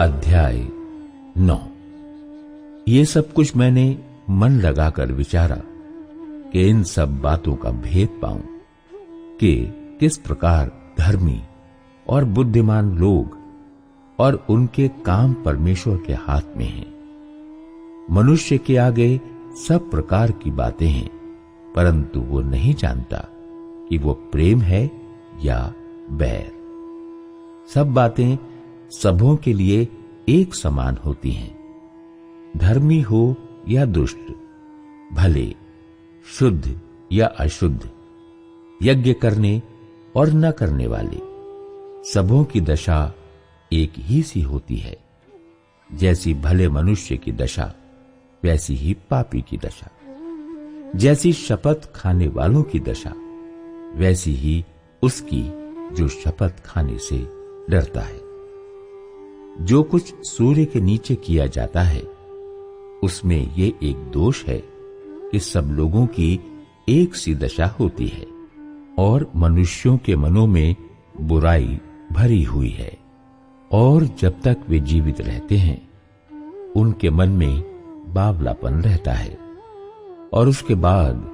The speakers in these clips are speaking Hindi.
अध्याय 9। ये सब कुछ मैंने मन लगाकर विचारा कि इन सब बातों का भेद पाऊं कि किस प्रकार धर्मी और बुद्धिमान लोग और उनके काम परमेश्वर के हाथ में हैं। मनुष्य के आगे सब प्रकार की बातें हैं, परंतु वो नहीं जानता कि वो प्रेम है या बैर। सब बातें सबों के लिए एक समान होती हैं, धर्मी हो या दुष्ट, भले शुद्ध या अशुद्ध, यज्ञ करने और न करने वाले, सबों की दशा एक ही सी होती है। जैसी भले मनुष्य की दशा वैसी ही पापी की दशा, जैसी शपथ खाने वालों की दशा वैसी ही उसकी जो शपथ खाने से डरता है। जो कुछ सूर्य के नीचे किया जाता है उसमें ये एक दोष है कि सब लोगों की एक सी दशा होती है और मनुष्यों के मनों में बुराई भरी हुई है, और जब तक वे जीवित रहते हैं उनके मन में बावलापन रहता है, और उसके बाद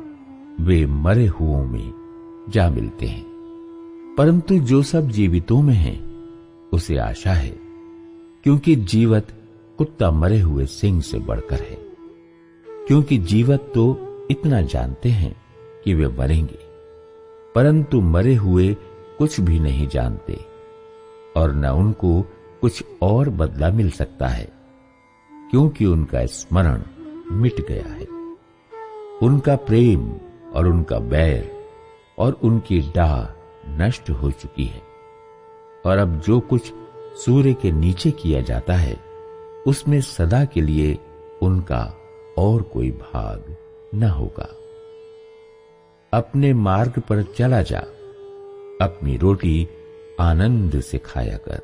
वे मरे हुओं में जा मिलते हैं। परंतु जो सब जीवितों में हैं उसे आशा है, क्योंकि जीवत कुत्ता मरे हुए सिंह से बढ़कर है। क्योंकि जीवत तो इतना जानते हैं कि वे मरेंगे, परंतु मरे हुए कुछ भी नहीं जानते, और न उनको कुछ और बदला मिल सकता है, क्योंकि उनका स्मरण मिट गया है। उनका प्रेम और उनका बैर और उनकी डाह नष्ट हो चुकी है। और अब जो कुछ सूर्य के नीचे किया जाता है उसमें सदा के लिए उनका और कोई भाग न होगा। अपने मार्ग पर चला जा, अपनी रोटी आनंद से खाया कर,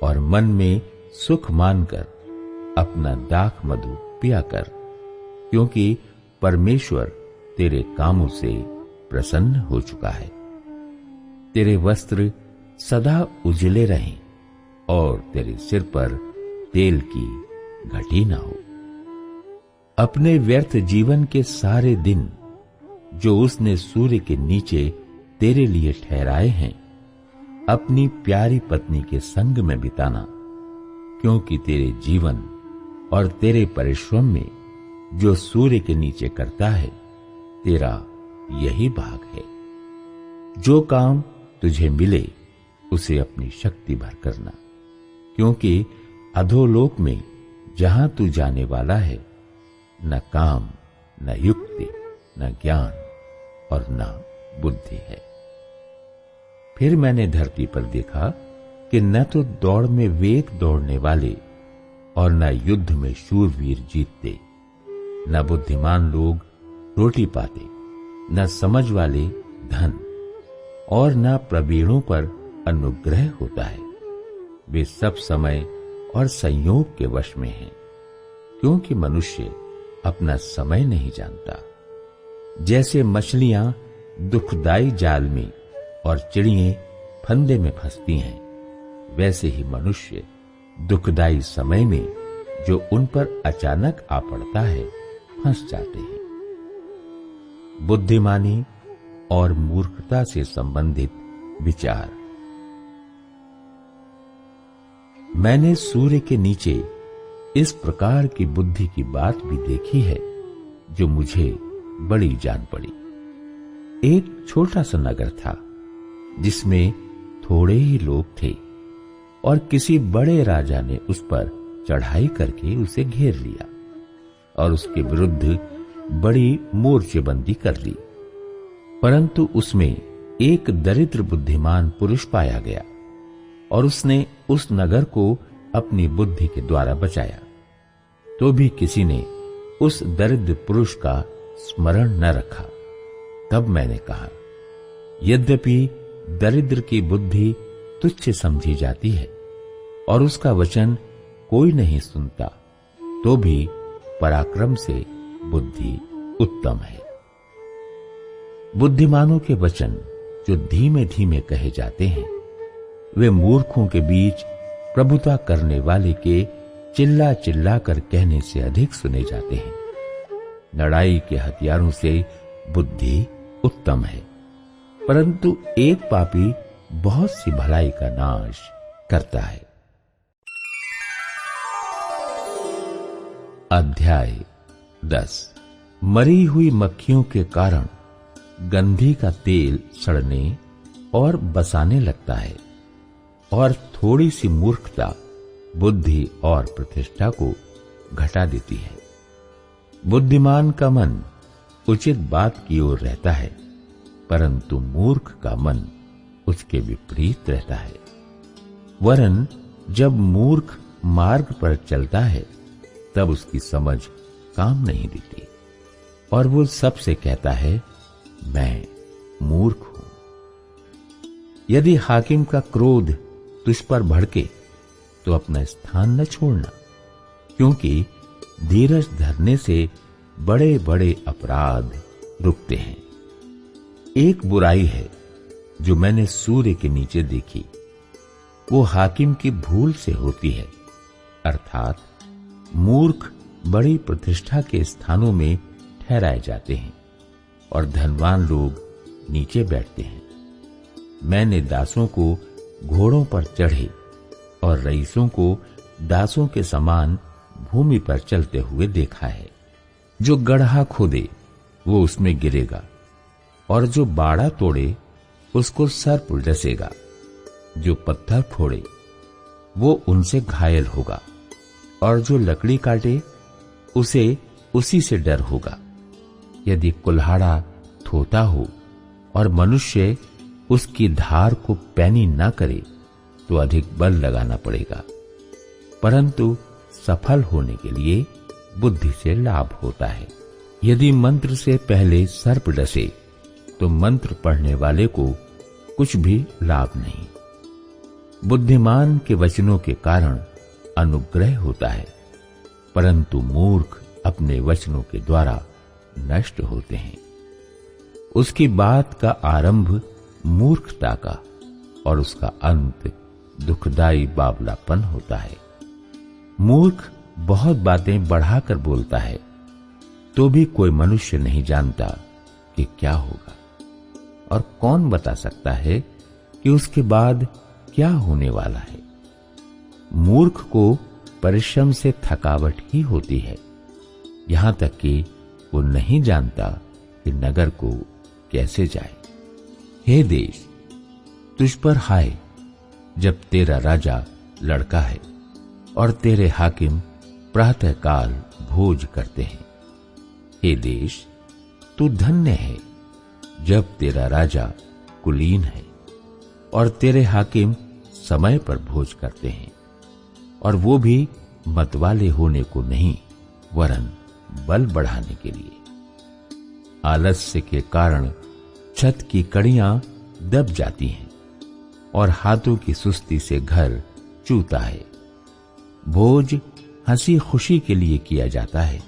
और मन में सुख मानकर अपना दाख मधु पिया कर, क्योंकि परमेश्वर तेरे कामों से प्रसन्न हो चुका है। तेरे वस्त्र सदा उजले रहें और तेरे सिर पर तेल की घटी ना हो। अपने व्यर्थ जीवन के सारे दिन जो उसने सूर्य के नीचे तेरे लिए ठहराए हैं अपनी प्यारी पत्नी के संग में बिताना, क्योंकि तेरे जीवन और तेरे परिश्रम में जो सूर्य के नीचे करता है तेरा यही भाग है। जो काम तुझे मिले उसे अपनी शक्ति भर करना, क्योंकि अधोलोक में जहां तू जाने वाला है न काम, न युक्ति, न ज्ञान और न बुद्धि है। फिर मैंने धरती पर देखा कि न तो दौड़ में वेग दौड़ने वाले और न युद्ध में शूरवीर जीतते, न बुद्धिमान लोग रोटी पाते, न समझ वाले धन, और न प्रवीणों पर अनुग्रह होता है। वे सब समय और संयोग के वश में हैं, क्योंकि मनुष्य अपना समय नहीं जानता। जैसे मछलियां दुखदाई जाल में और चिड़ियां फंदे में फंसती हैं, वैसे ही मनुष्य दुखदाई समय में जो उन पर अचानक आ पड़ता है फंस जाते हैं। बुद्धिमानी और मूर्खता से संबंधित विचार। मैंने सूर्य के नीचे इस प्रकार की बुद्धि की बात भी देखी है जो मुझे बड़ी जान पड़ी। एक छोटा सा नगर था जिसमें थोड़े ही लोग थे, और किसी बड़े राजा ने उस पर चढ़ाई करके उसे घेर लिया और उसके विरुद्ध बड़ी मोर्चेबंदी कर ली। परंतु उसमें एक दरिद्र बुद्धिमान पुरुष पाया गया, और उसने उस नगर को अपनी बुद्धि के द्वारा बचाया। तो भी किसी ने उस दरिद्र पुरुष का स्मरण न रखा। तब मैंने कहा, यद्यपि दरिद्र की बुद्धि तुच्छ समझी जाती है और उसका वचन कोई नहीं सुनता, तो भी पराक्रम से बुद्धि उत्तम है। बुद्धिमानों के वचन जो धीमे धीमे कहे जाते हैं वे मूर्खों के बीच प्रभुता करने वाले के चिल्ला चिल्ला कर कहने से अधिक सुने जाते हैं। लड़ाई के हथियारों से बुद्धि उत्तम है, परंतु एक पापी बहुत सी भलाई का नाश करता है। अध्याय 10। मरी हुई मक्खियों के कारण गंधी का तेल सड़ने और बसाने लगता है, और थोड़ी सी मूर्खता बुद्धि और प्रतिष्ठा को घटा देती है। बुद्धिमान का मन उचित बात की ओर रहता है, परंतु मूर्ख का मन उसके विपरीत रहता है। वरन जब मूर्ख मार्ग पर चलता है तब उसकी समझ काम नहीं देती, और वो सबसे कहता है, मैं मूर्ख हूं। यदि हाकिम का क्रोध तुझ पर भड़के तो अपना स्थान न छोड़ना, क्योंकि धीरज धरने से बड़े बड़े अपराध रुकते हैं। एक बुराई है जो मैंने सूर्य के नीचे देखी, वो हाकिम की भूल से होती है, अर्थात मूर्ख बड़ी प्रतिष्ठा के स्थानों में ठहराए जाते हैं और धनवान लोग नीचे बैठते हैं। मैंने दासों को घोड़ों पर चढ़े और रईसों को दासों के समान भूमि पर चलते हुए देखा है। जो गड्ढा खोदे वो उसमें गिरेगा, और जो बाड़ा तोड़े उसको सर्प डसेगा। जो पत्थर फोड़े वो उनसे घायल होगा, और जो लकड़ी काटे उसे उसी से डर होगा। यदि कुल्हाड़ा थोथा हो और मनुष्य उसकी धार को पैनी न करे तो अधिक बल लगाना पड़ेगा, परंतु सफल होने के लिए बुद्धि से लाभ होता है। यदि मंत्र से पहले सर्प डसे तो मंत्र पढ़ने वाले को कुछ भी लाभ नहीं। बुद्धिमान के वचनों के कारण अनुग्रह होता है, परंतु मूर्ख अपने वचनों के द्वारा नष्ट होते हैं। उसकी बात का आरंभ मूर्खता का और उसका अंत दुखदाई बावलापन होता है। मूर्ख बहुत बातें बढ़ाकर बोलता है, तो भी कोई मनुष्य नहीं जानता कि क्या होगा, और कौन बता सकता है कि उसके बाद क्या होने वाला है। मूर्ख को परिश्रम से थकावट ही होती है, यहां तक कि वो नहीं जानता कि नगर को कैसे जाए। हे देश, तुझ पर हाय जब तेरा राजा लड़का है और तेरे हाकिम प्रातःकाल भोज करते हैं। हे देश, तू धन्य है जब तेरा राजा कुलीन है और तेरे हाकिम समय पर भोज करते हैं, और वो भी मतवाले होने को नहीं वरन बल बढ़ाने के लिए। आलस्य के कारण छत की कड़ियां दब जाती हैं और हाथों की सुस्ती से घर चूता है। भोज हंसी खुशी के लिए किया जाता है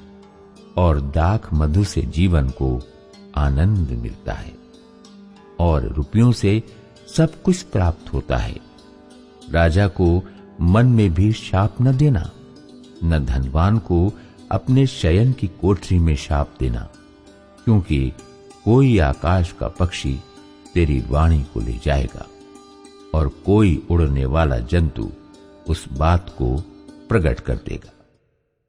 और दाख मधु से जीवन को आनंद मिलता है, और रुपयों से सब कुछ प्राप्त होता है। राजा को मन में भी शाप न देना, न धनवान को अपने शयन की कोठरी में शाप देना, क्योंकि कोई आकाश का पक्षी तेरी वाणी को ले जाएगा और कोई उड़ने वाला जंतु उस बात को प्रकट कर देगा।